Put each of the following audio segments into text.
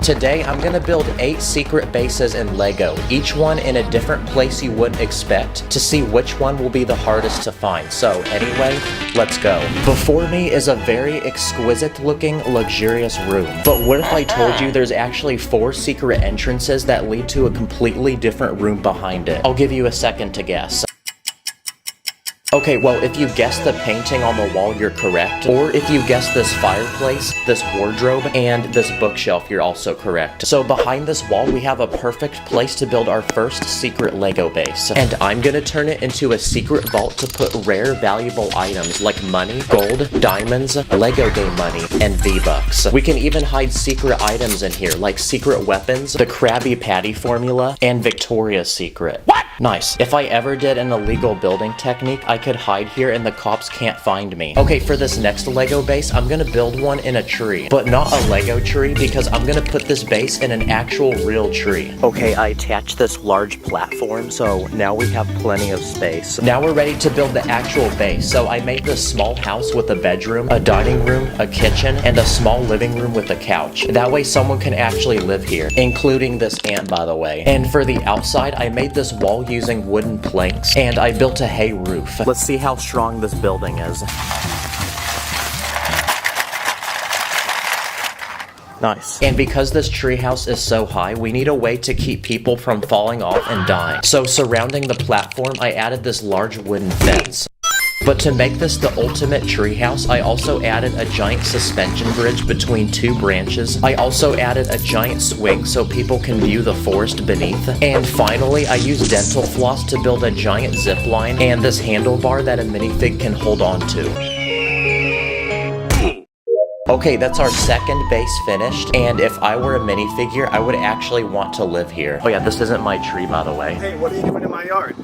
Today I'm gonna build 8 secret bases in Lego, each one in a different place you wouldn't expect, to see which one will be the hardest to find. So anyway, let's go. Before me is a very exquisite looking, luxurious room. But what if I told you there's actually 4 secret entrances that lead to a completely different room behind it? I'll give you a second to guess. Okay, well, if you guess the painting on the wall, you're correct. Or if you guess this fireplace, this wardrobe, and this bookshelf, you're also correct. So behind this wall, we have a perfect place to build our first secret Lego base. And I'm gonna turn it into a secret vault to put rare, valuable items like money, gold, diamonds, Lego game money, and V-Bucks. We can even hide secret items in here, like secret weapons, the Krabby Patty formula, and Victoria's Secret. What? Nice. If I ever did an illegal building technique, I could hide here and the cops can't find me. Okay, for this next Lego base, I'm gonna build one in a tree. But not a Lego tree, because I'm gonna put this base in an actual real tree. Okay, I attached this large platform, so now we have plenty of space. Now we're ready to build the actual base. So I made this small house with a bedroom, a dining room, a kitchen, and a small living room with a couch. That way someone can actually live here, including this ant, by the way. And for the outside, I made this wall using wooden planks, and I built a hay roof. Let's see how strong this building is. Nice. And because this treehouse is so high, we need a way to keep people from falling off and dying. So surrounding the platform, I added this large wooden fence. But to make this the ultimate treehouse, I also added a giant suspension bridge between 2 branches. I also added a giant swing so people can view the forest beneath. And finally, I used dental floss to build a giant zip line and this handlebar that a minifig can hold on to. Okay, that's our second base finished, and if I were a minifigure, I would actually want to live here. Oh yeah, this isn't my tree, by the way. Hey, what are you doing in my yard?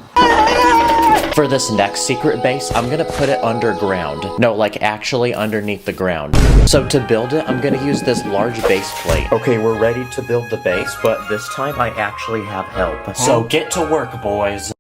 For this next secret base, I'm gonna put it underground. No, like actually underneath the ground. So to build it, I'm gonna use this large base plate. Okay, we're ready to build the base, but this time I actually have help. So get to work, boys.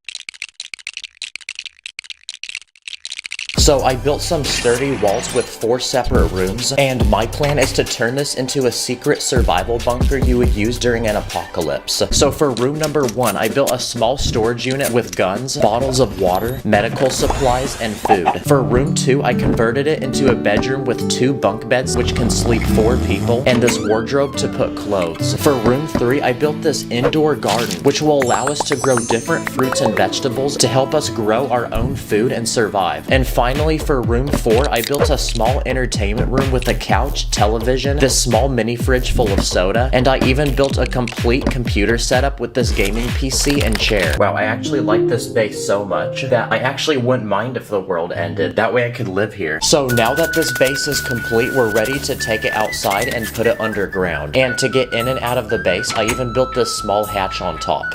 So I built some sturdy walls with 4 separate rooms, and my plan is to turn this into a secret survival bunker you would use during an apocalypse. So for room number 1, I built a small storage unit with guns, bottles of water, medical supplies, and food. For room 2, I converted it into a bedroom with 2 bunk beds which can sleep 4 people, and this wardrobe to put clothes. For room 3, I built this indoor garden which will allow us to grow different fruits and vegetables to help us grow our own food and survive. And finally, for room 4, I built a small entertainment room with a couch, television, this small mini fridge full of soda, and I even built a complete computer setup with this gaming PC and chair. Wow, I actually like this base so much that I actually wouldn't mind if the world ended. That way I could live here. So now that this base is complete, we're ready to take it outside and put it underground. And to get in and out of the base, I even built this small hatch on top.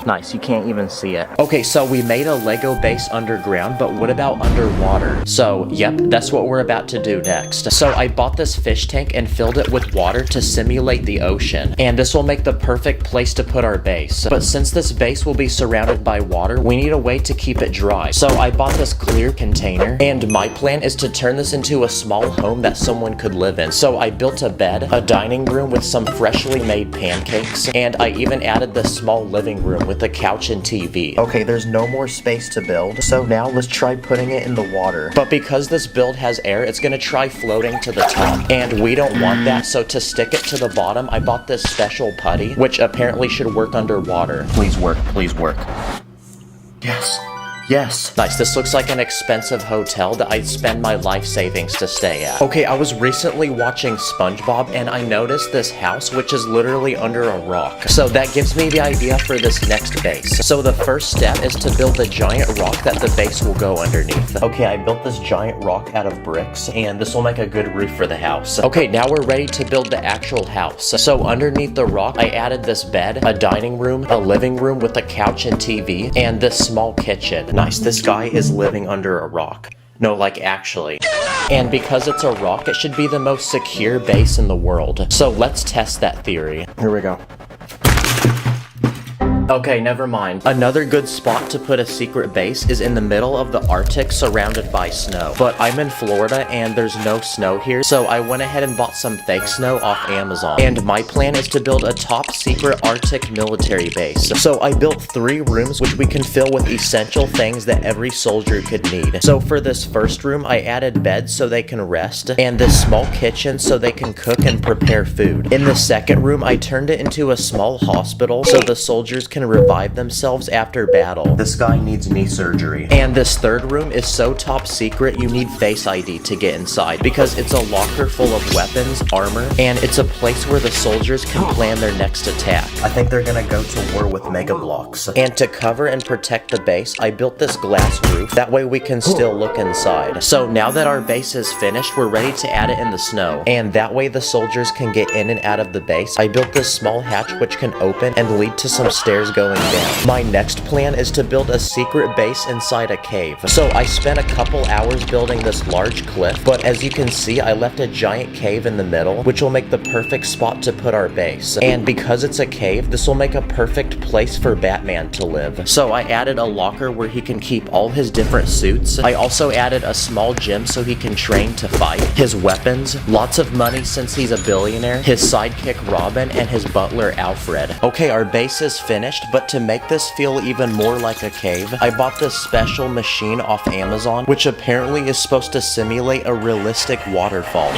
Nice, you can't even see it. Okay, so we made a Lego base underground, but what about underwater? So, yep, that's what we're about to do next. So I bought this fish tank and filled it with water to simulate the ocean. And this will make the perfect place to put our base. But since this base will be surrounded by water, we need a way to keep it dry. So I bought this clear container, and my plan is to turn this into a small home that someone could live in. So I built a bed, a dining room with some freshly made pancakes, and I even added this small living room with a couch and TV. Okay, there's no more space to build, so now let's try putting it in the water. But because this build has air, it's gonna try floating to the top, and we don't want that, so to stick it to the bottom, I bought this special putty, which apparently should work underwater. Please work, please work. Yes. Yes. Nice, this looks like an expensive hotel that I'd spend my life savings to stay at. Okay, I was recently watching SpongeBob and I noticed this house which is literally under a rock. So that gives me the idea for this next base. So the first step is to build the giant rock that the base will go underneath. Okay, I built this giant rock out of bricks and this will make a good roof for the house. Okay, now we're ready to build the actual house. So underneath the rock, I added this bed, a dining room, a living room with a couch and TV, and this small kitchen. Nice, this guy is living under a rock. No, like actually. And because it's a rock, it should be the most secure base in the world. So let's test that theory. Here we go. Okay, never mind. Another good spot to put a secret base is in the middle of the Arctic surrounded by snow. But I'm in Florida and there's no snow here, so I went ahead and bought some fake snow off Amazon. And my plan is to build a top secret Arctic military base. So I built 3 rooms which we can fill with essential things that every soldier could need. So for this first room, I added beds so they can rest, and this small kitchen so they can cook and prepare food. In the second room, I turned it into a small hospital so the soldiers can revive themselves after battle. This guy needs knee surgery. And this third room is so top secret you need Face ID to get inside because it's a locker full of weapons, armor, and it's a place where the soldiers can plan their next attack. I think they're gonna go to war with Mega Blocks. And to cover and protect the base, I built this glass roof. That way we can still look inside. So now that our base is finished, we're ready to add it in the snow. And that way the soldiers can get in and out of the base. I built this small hatch which can open and lead to some stairs going down. My next plan is to build a secret base inside a cave. So I spent a couple hours building this large cliff, but as you can see, I left a giant cave in the middle, which will make the perfect spot to put our base. And because it's a cave, this will make a perfect place for Batman to live. So I added a locker where he can keep all his different suits. I also added a small gym so he can train to fight, his weapons, lots of money since he's a billionaire, his sidekick Robin, and his butler Alfred. Okay, our base is finished, but to make this feel even more like a cave, I bought this special machine off Amazon, which apparently is supposed to simulate a realistic waterfall.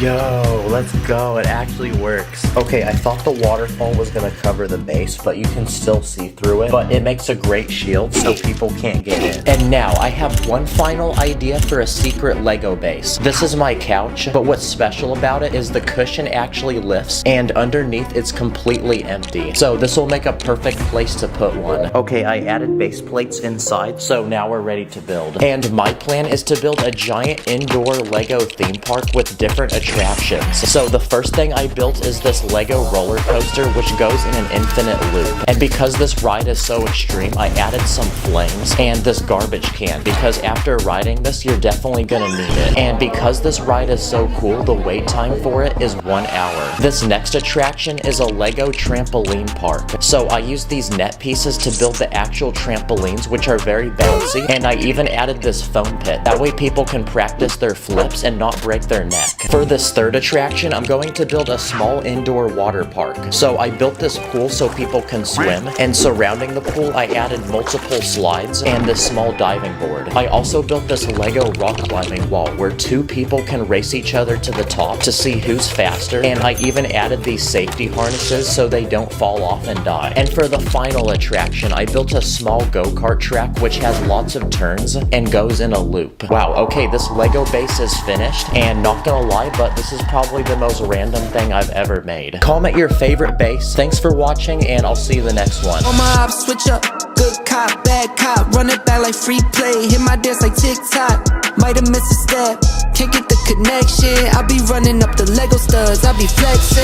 Yo, let's go. It actually works. Okay, I thought the waterfall was gonna cover the base, but you can still see through it. But it makes a great shield so people can't get in. And now, I have one final idea for a secret Lego base. This is my couch, but what's special about it is the cushion actually lifts, and underneath it's completely empty. So this will make a perfect place to put one. Okay, I added base plates inside, so now we're ready to build. And my plan is to build a giant indoor Lego theme park with different attractions. So the first thing I built is this Lego roller coaster which goes in an infinite loop. And because this ride is so extreme, I added some flames and this garbage can because after riding this, you're definitely gonna need it. And because this ride is so cool, the wait time for it is 1 hour. This next attraction is a Lego trampoline park. So I used these net pieces to build the actual trampolines, which are very bouncy, and I even added this foam pit. That way people can practice their flips and not break their neck. For this third attraction, I'm going to build a small indoor water park. So I built this pool so people can swim, and surrounding the pool, I added multiple slides and this small diving board. I also built this Lego rock climbing wall where 2 people can race each other to the top to see who's faster, and I even added these safety harnesses so they don't fall off and die. And for the final attraction, I built a small go-kart track which has lots of turns and goes in a loop. Wow, okay, this Lego base is finished, and not gonna lie, but this is probably the most random thing I've ever made. Comment your favorite base. Thanks for watching, and I'll see you the next one. On my ops, switch up. Good cop, bad cop. Run it back like free play. Hit my dance like TikTok. Might have missed a step. Can't get the connection. I be running up the Lego studs. I be flexing.